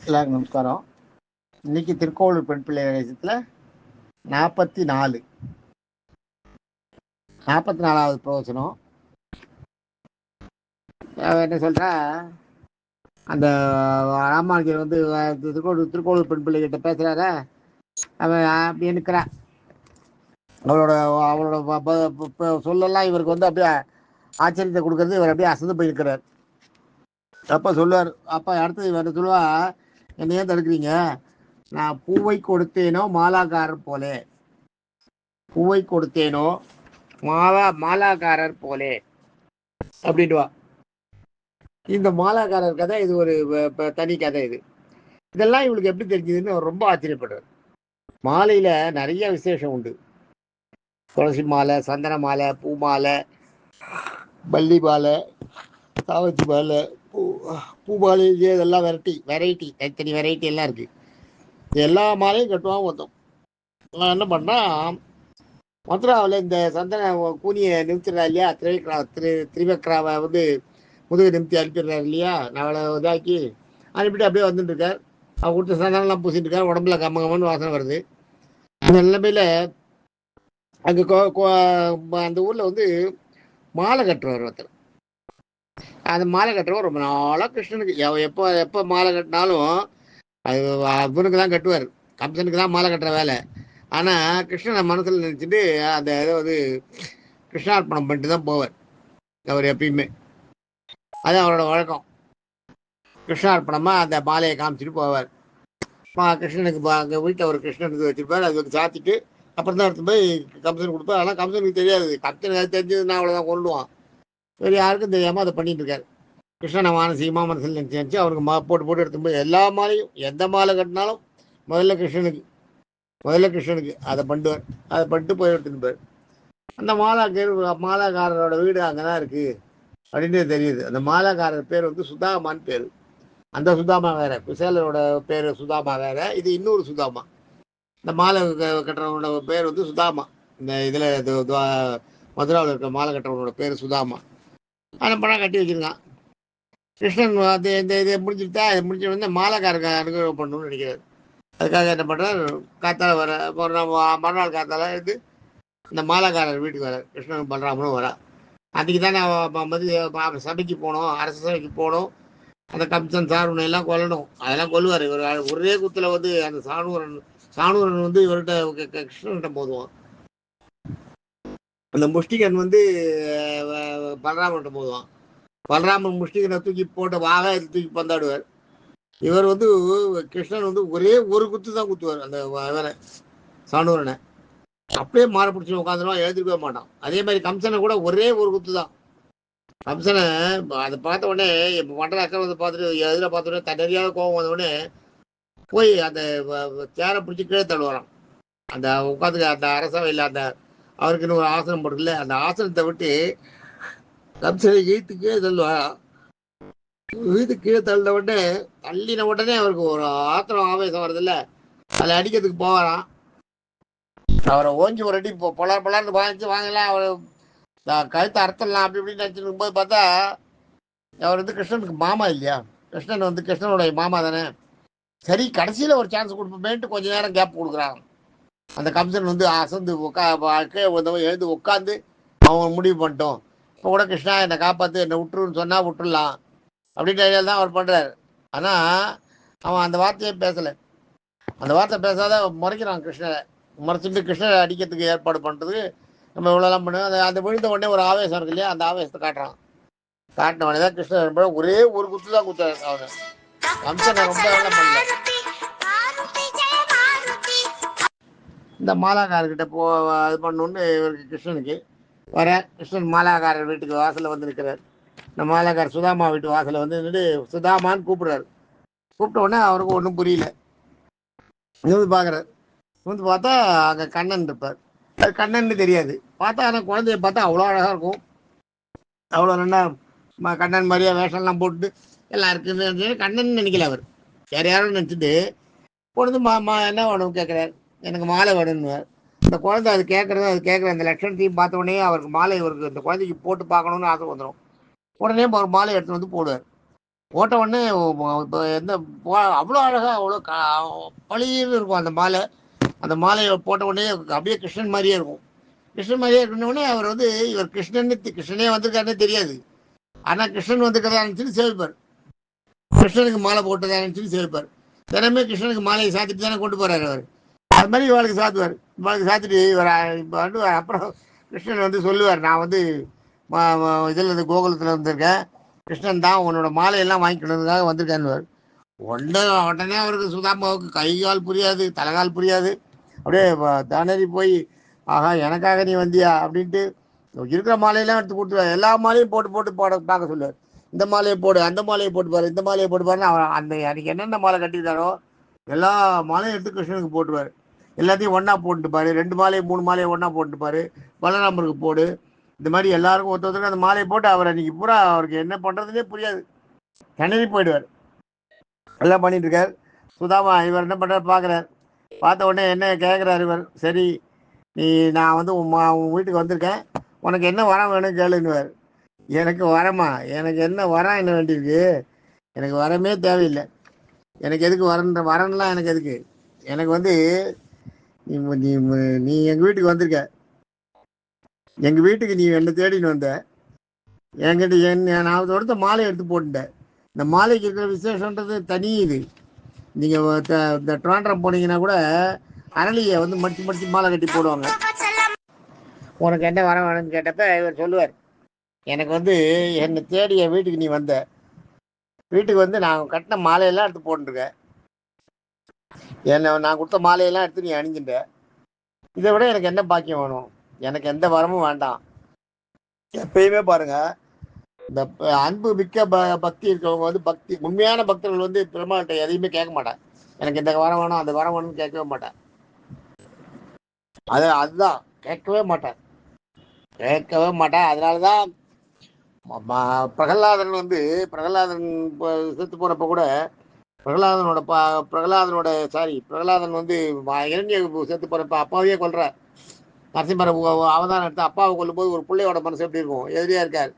எல்லாருக்கும் நமஸ்காரம். இன்னைக்கு திருக்கோளூர் பெண் பிள்ளை தேசத்தில் 44வது பிரவச்சனம். என்ன சொல்றா, அந்த ராமானுஜர் வந்து திருக்கோளூர் பெண் பிள்ளை கிட்ட பேசுறார. அவன் அப்படி நிற்கிறா. அவளோட சொல்லலாம் இவருக்கு வந்து அப்படியே ஆச்சரியத்தை கொடுக்கறது. இவர் அப்படியே அசந்து போய் இருக்கிறார். அப்ப சொல்லுவார். அப்ப அடுத்தது இவர் சொல்லுவா, என்ன ஏன் தடுக்கிறீங்க? நான் பூவை கொடுத்தேனோ மாலாக்காரர் போலே, பூவை கொடுத்தேனோ மாலாக்காரர் போலே அப்படின்வா. இந்த மாலாக்காரர் கதை இது ஒரு தனி கதை. இதெல்லாம் இவளுக்கு எப்படி தெரிஞ்சதுன்னு அவர் ரொம்ப ஆச்சரியப்படுறார். மாலையில நிறைய விசேஷம் உண்டு. துளசி மாலை, சந்தன மாலை, பூ மாலை, பள்ளி மாலை, சாவத்தி மாலை, பூ மாலை, இதெல்லாம் வெரைட்டி தனித்தனி வெரைட்டி எல்லாம் இருக்கு. எல்லா மாலையும் கட்டுவான் மொத்தம். நான் என்ன பண்ணா, மதுராவில் இந்த சந்தன கூனியை நிமித்திடுறா இல்லையா, திரிவக்ராவை வந்து முதுகு நிமித்தி அனுப்பிடுறாரு இல்லையா, அவளை இதாக்கி அனுப்பிட்டு அப்படியே வந்துட்டு இருக்கார். அவள் கொடுத்த சந்தனம்லாம் பூசிட்டு இருக்கார். உடம்புல கம்மங்கம்னு வாசனை வருது. அந்த நிலைமையில அங்கே அந்த ஊரில் வந்து மாலை கட்டுறவர் ஒருத்தர். அந்த மாலை கட்டுறவர் ரொம்ப நாளாக கிருஷ்ணனுக்கு எப்போ மாலை கட்டினாலும் அது அவனுக்கு தான் கட்டுவார். கம்சனுக்கு தான் மாலை கட்டுற வேலை. ஆனால் கிருஷ்ணனை மனசில் நினச்சிட்டு அந்த இதை வந்து கிருஷ்ணார்ப்பணம் பண்ணிட்டு தான் போவார் அவர் எப்பயுமே. அது அவரோட வழக்கம். கிருஷ்ணார்ப்பணமாக அந்த மாலையை காமிச்சிட்டு போவார். கிருஷ்ணனுக்கு அங்கே வீட்டில் ஒரு கிருஷ்ணனுக்கு வச்சுருப்பார். அது வந்து சாத்திட்டு அப்புறம் தான் எடுத்து போய் கம்சனுக்கு கொடுப்பார். ஆனால் கம்சனுக்கு தெரியாது. கம்சனுக்கு தெரிஞ்சதுன்னா அவ்வளோதான் கொள்ளுவான். வேறு யாருக்கும் தெரியாமல் அதை பண்ணிட்டு இருக்காரு. கிருஷ்ணனை மானசீகமாக மனசில் நினச்சி அவனுக்கு போட்டு எடுத்து போய் எல்லா மாலையும் எந்த மாலை கட்டினாலும் முதல்ல கிருஷ்ணனுக்கு அதை பண்ணுவார். அதை பண்ணிட்டு போய் எடுத்துன்னு. அந்த மாலாக்காரரோட வீடு அங்கே தான் இருக்குது அப்படின்னு தெரியுது. அந்த மாலாக்காரர் பேர் வந்து சுதாமான்னு பேர். அந்த சுதாமா வேற, குசேலரோட பேர் சுதாமா வேற, இது இன்னொரு சுதாமா. இந்த மாலை கட்டுறவனோட பேர் வந்து சுதாமா. இந்த இதில் மதுராவில் இருக்கிற மாலை கட்டுறவனோட பேர் சுதாமா. அந்த படம் கட்டி வச்சிருக்கான். கிருஷ்ணன் அது இந்த இதை முடிச்சுட்டா, இதை முடிச்சு வந்து மாலைக்காரங்க அனுகிரகம் பண்ணணும்னு நினைக்கிறார். அதுக்காக என்ன பண்ணுறார், காத்தால வர மறுநாள் காத்தால இருந்து இந்த மாலாக்காரர் வீட்டுக்கு வர கிருஷ்ணன் பலராமனும் வரா. அன்றைக்கி தானே சபைக்கு போகணும், அரச சபைக்கு போகணும். அந்த கம்சன் சாணூரன் எல்லாம் கொல்லணும். அதெல்லாம் கொல்லுவார் இவர். ஒரே குத்துல வந்து அந்த சாணூரன் வந்து இவர்கிட்ட கிருஷ்ணன்கிட்ட போதுவான். அந்த முஷ்டிகன் வந்து பலராமன்கிட்ட போதுவான். பலராமன் முஷ்டிகனை தூக்கி போட்ட தூக்கி பந்தாடுவார். இவர் வந்து கிருஷ்ணன் வந்து ஒரே ஒரு குத்து தான் குத்துவார் அந்த இவரை சாணூரனை. அப்படியே மாற பிடிச்சி உட்காந்துருவான், எழுதிருக்கவே மாட்டான். அதே மாதிரி கம்சனை கூட ஒரே ஒரு குத்து தான். கம்சனை அதை பார்த்த உடனே இப்போ மண்டல அக்கறை வந்து பார்த்துட்டு எதில் பார்த்த உடனே தன்னறியாத கோபம் வந்த உடனே போய் அந்த சேரை பிடிச்சி கீழே தள்ளுவாரான். அந்த உட்காந்துக்க அந்த அரசவையில் அந்த அவருக்குன்னு ஒரு ஆசனம் போட்டுக்கல, அந்த ஆசனத்தை விட்டு கம்சனை இழுத்து கீழே தள்ளுவாராம். இழுத்து கீழே தள்ளின உடனே தள்ளின உடனே அவருக்கு ஒரு ஆத்திரம் ஆவேசம் வருதில்ல, அதை அடிக்கிறதுக்கு போவாராம். அவரை ஓஞ்சி ஒரு அடி பொலார்னு வாங்கலாம். அவர் கழுத்தை அறுத்தலாம் அப்படி இப்படின்னு நினச்சிட்டு போது பார்த்தா அவர் வந்து கிருஷ்ணனுக்கு மாமா இல்லையா. கிருஷ்ணன் வந்து கிருஷ்ணனுடைய மாமா தானே. சரி, கடைசியில் ஒரு சான்ஸ் கொடுப்போமேன்ட்டு கொஞ்ச நேரம் கேப் கொடுக்குறாங்க. அந்த கம்சன் வந்து அசந்து எழுந்து உட்காந்து அவன் முடிவு பண்ணிட்டோம். இப்போ கூட கிருஷ்ணா என்னை காப்பாற்று, என்னை விட்டுருன்னு சொன்னால் விட்டுடலாம் அப்படின்ற ஐடியா தான் அவர் பண்ணுறாரு. ஆனால் அவன் அந்த வார்த்தையே பேசலை. அந்த வார்த்தை பேசாத முறைக்கிறான் கிருஷ்ணரை. முறைச்சிட்டு கிருஷ்ணரை அடிக்கிறதுக்கு ஏற்பாடு பண்ணுறதுக்கு நம்ம இவ்வளோலாம் பண்ணுவோம். அந்த விழுந்த உடனே ஒரு ஆவேசம் இருக்கு இல்லையா, அந்த ஆவேசத்தை காட்டின உடனே தான் கிருஷ்ணர் ஒரே ஒரு குத்து தான் குத்தாரு. அவனை கம்சனை ரொம்ப எல்லாம் பண்ணல. இந்த மாலாக்காரர்கிட்ட இது பண்ணணுன்னு இவருக்கு கிருஷ்ணனுக்கு வர, கிருஷ்ணன் மாலாக்காரர் வீட்டுக்கு வாசலில் வந்து நிற்கிறார். இந்த மாலாக்காரர் சுதாமா வீட்டு வாசலில் வந்து நின்று சுதாமான்னு கூப்பிடுறாரு. கூப்பிட்ட உடனே அவருக்கு ஒன்றும் புரியல. வந்து பார்க்குறாரு. வந்து பார்த்தா அங்கே கண்ணன் இருப்பார். அது கண்ணன்னு தெரியாது. பார்த்தா ஆனால் குழந்தைய பார்த்தா அவ்வளோ அழகாக இருக்கும். அவ்வளோ நல்லா கண்ணன் மாதிரியா வேஷம்லாம் போட்டு எல்லாம் இருக்குது. கண்ணன் நினைக்கல அவர், யாரும் நினச்சிட்டு பொழுது என்ன வேணும் கேட்குறாரு. எனக்கு மாலை வேணும்னுவார். இந்த குழந்தை அது கேட்குற அந்த லட்சணத்தையும் பார்த்த உடனே அவருக்கு மாலை இவருக்கு இந்த குழந்தைக்கு போட்டு பார்க்கணுன்னு ஆசை வந்துடும். உடனே அவர் மாலை எடுத்துகிட்டு வந்து போடுவார். போட்ட உடனே எந்த அவ்வளோ அழகாக அவ்வளோ பளிர்னு இருக்கும் அந்த மாலை. அந்த மாலையை போட்ட உடனே அப்படியே கிருஷ்ணன் மாதிரியே இருக்கும். கிருஷ்ணன் மாதிரியே இருக்கணுன்னே அவர் வந்து இவர் கிருஷ்ணனே வந்திருக்காருன்னே தெரியாது. ஆனால் கிருஷ்ணன் வந்திருக்கிறதா நினச்சிட்டு சேவிப்பார். கிருஷ்ணனுக்கு மாலை போட்டதா நினச்சிட்டு சேவிப்பார். தினமே கிருஷ்ணனுக்கு மாலையை சாத்திட்டு தானே கொண்டு போகிறார் அவர். அது மாதிரி இவளுக்கு சாத்துவார். இவளுக்கு சாத்திட்டு இவர் இப்போ வந்து அப்புறம் கிருஷ்ணன் வந்து சொல்லுவார், நான் வந்து இதில் இருந்து கோகுலத்தில் வந்திருக்கேன், கிருஷ்ணன் தான் உன்னோட மாலையெல்லாம் வாங்கிக்கணுன்றதுக்காக வந்திருக்கேன்னு. உடனே அவருக்கு சுதாமாவுக்கு கை கால் புரியாது, தலைகால் புரியாது. அப்படியே தானறி போய், ஆஹா எனக்காக நீ வந்தியா அப்படின்ட்டு இருக்கிற மாலையெல்லாம் எடுத்து கொடுத்துருவார். எல்லா மாலையும் போட்டு போட்டு பார்க்க சொல்லுவார். இந்த மாலையை போடு, அந்த மாலையை போட்டு பாரு, இந்த மாலையை போட்டு பாருன்னு அவர் அந்த அன்றைக்கி என்னென்ன மாலை கட்டியிருந்தாரோ எல்லா மாலையும் எடுத்து கிருஷ்ணனுக்கு போட்டுருவார். எல்லாத்தையும் ஒன்றா போட்டுப்பாரு. 2 மாலையை 3 மாலையை ஒன்றா போட்டுப்பாரு. பலராமருக்கு போடு, இந்த மாதிரி எல்லாருக்கும் ஒருத்தருக்கு அந்த மாலையை போட்டு அவர் அன்றைக்கி பூரா அவருக்கு என்ன பண்ணுறதுனே புரியாது, திணறி போயிடுவார். எல்லாம் பண்ணிட்டு இருக்கார். சுதாமா இவர் என்ன பண்ணுறாரு பார்க்குறார். பார்த்த உடனே என்ன கேட்குறாரு இவர், சரி நீ நான் வந்து உன் வீட்டுக்கு வந்திருக்கேன், உனக்கு என்ன வரம் வேணும் கேளுன்னுவார். எனக்கு வரமா? எனக்கு என்ன வரம் என்ன வேண்டியிருக்கு? எனக்கு வரமே தேவையில்லை. எனக்கு எதுக்கு வரன்லாம் எனக்கு எதுக்கு? எனக்கு வந்து நீ நீ நீ எங்கள் வீட்டுக்கு வந்திருக்க, எங்கள் வீட்டுக்கு நீ என்னை தேடின்னு வந்த, என்கிட்ட நான் கொடுத்த மாலையை எடுத்து போட்டுட்டேன். இந்த மாலைக்கு இருக்கிற விசேஷன்றது தனி. இது நீங்கள் இந்த ட்ராண்ட்ரம் போனீங்கன்னா கூட அரளியை வந்து மடித்து மாலை கட்டி போடுவாங்க. உனக்கு என்ன வர வேணும்னு கேட்டப்ப இவர் சொல்லுவார், எனக்கு வந்து என்னை தேடி என் வீட்டுக்கு நீ வந்த, வீட்டுக்கு வந்து நான் கட்டின மாலையெல்லாம் எடுத்து போட்டுருக்கேன், நான் கொடுத்த மாலையெல்லாம் எடுத்து நீ அணிஞ்சுட்ட, இதை விட எனக்கு என்ன பாக்கியம் வேணும்? எனக்கு எந்த வரமும் வேண்டாம். எப்பயுமே பாருங்க, இந்த அன்பு மிக்க பக்தி இருக்கிறவங்க வந்து உண்மையான பக்தர்கள் வந்து பெருமாள்கிட்ட எதையுமே கேட்க மாட்டேன், எனக்கு இந்த வரம் வேணும் அந்த வரம் வேணும்னு கேட்கவே மாட்டேன். அதுதான் கேட்கவே மாட்டேன். அதனாலதான் பிரகலாதன் வந்து செத்து போனப்ப கூட பிரகலாதன் வந்து இரண்ய செத்து போறப்ப அப்பாவையே கொல்ற. நரசிம்மர அவதாரம் எடுத்து அப்பாவை கொல்லும்போது ஒரு பிள்ளையோட மனசு எப்படி இருக்கும், எதிரியா இருக்காரு.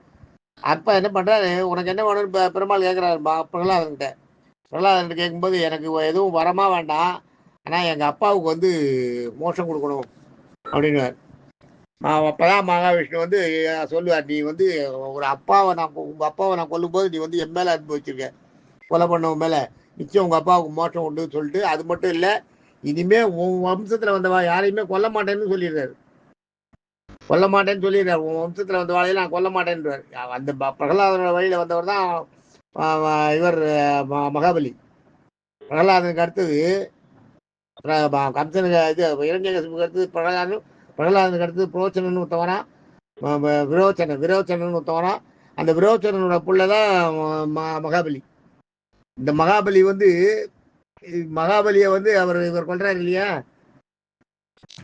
அப்ப என்ன பண்றாரு, உனக்கு என்ன வேணும்னு பெருமாள் கேட்கிறாரு பிரகலாதன்கிட்ட கேட்கும்போது, எனக்கு எதுவும் வரமா வேண்டாம், ஆனா எங்க அப்பாவுக்கு வந்து மோட்சம் கொடுக்கணும் அப்படின்னு. அப்பதான் மகாவிஷ்ணு வந்து சொல்லுவார், நீ வந்து உங்க அப்பாவை நான் கொல்லும்போது நீ வந்து என் மேல அனுபவிச்சிருக்க, கொலை பண்ணவன் மேல நிச்சயம் உங்க அப்பாவுக்கு மோட்சம் உண்டு சொல்லிட்டு, அது மட்டும் இல்ல இனிமே உன் வம்சத்துல வந்தவா யாரையுமே கொல்ல மாட்டேன்னு சொல்லிடுறாரு. உன் வம்சத்துல வந்த வாழையில நான் கொல்ல மாட்டேன்றார். அந்த பிரகலாதனோட வழியில வந்தவர் தான் இவர் மகாபலி. பிரகலாதனுக்கு அடுத்தது கம்சனுக்கு இது இரண்யகசிபுக்கு அடுத்தது பிரகலாதனுக்கு அடுத்தது புரோச்சனன் ஒருத்தவனா, விரோச்சனன் ஒருத்தவனா. அந்த விரோச்சனனோட புள்ளதான் மகாபலி. இந்த மகாபலி வந்து மகாபலியை வந்து இவர் கொல்றாரு இல்லையா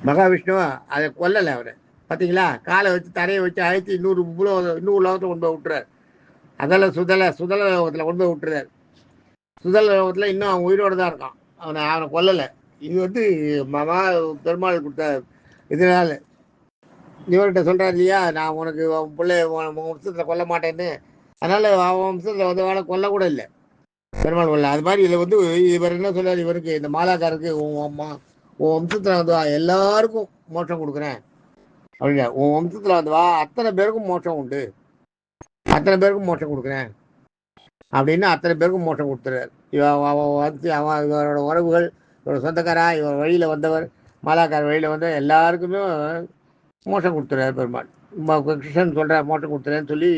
மகாவிஷ்ணு, அதை கொல்லலை அவரை. பார்த்தீங்களா, காலை வச்சு தரையை வச்சு அழைத்து இன்னொரு உலகத்தை கொண்டு போய் விட்டுறாரு. அதெல்லாம் சுதல லோகத்தில் கொண்டு போய் விட்டுறாரு. சுதல லோகத்தில் இன்னும் அவன் உயிரோடு தான் இருக்கான், அவனை கொல்லலை. இது வந்து பெருமாள் கொடுத்த இதனால இவர்கிட்ட சொல்கிறார் இல்லையா, நான் உனக்கு உன் பிள்ளைய வம்சத்தில் கொல்ல மாட்டேன்னு, அதனால் அவன் வம்சத்தில் வந்து அவனை கொல்ல கூட இல்லை பெருமாள் கொல்ல. அது மாதிரி இதில் வந்து இவர் என்ன சொல்றாரு, இவருக்கு இந்த மாலாக்காருக்கு உன் வம்சத்தில் வந்து எல்லாருக்கும் மோட்சம் கொடுக்குறேன் அப்படின்னா, உன் வம்சத்தில் வந்து அத்தனை பேருக்கும் மோட்சம் உண்டு, அத்தனை பேருக்கும் மோட்சம் கொடுக்குறேன் அப்படின்னு அத்தனை பேருக்கும் மோட்சம் கொடுத்துறாரு. இவரோட உறவுகள், இவரோட சொந்தக்காரா, இவர் வழியில் வந்தவர், மாலாக்கார வழியில் வந்தவர் எல்லாருக்குமே மோட்சம் கொடுத்துறாரு பெருமாள். கிருஷ்ணன் சொல்கிற மோட்சம் கொடுத்துறேன்னு சொல்லி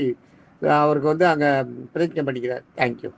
அவருக்கு வந்து அங்கே பிரதிஜை பண்ணிக்கிறார். தேங்க்யூ.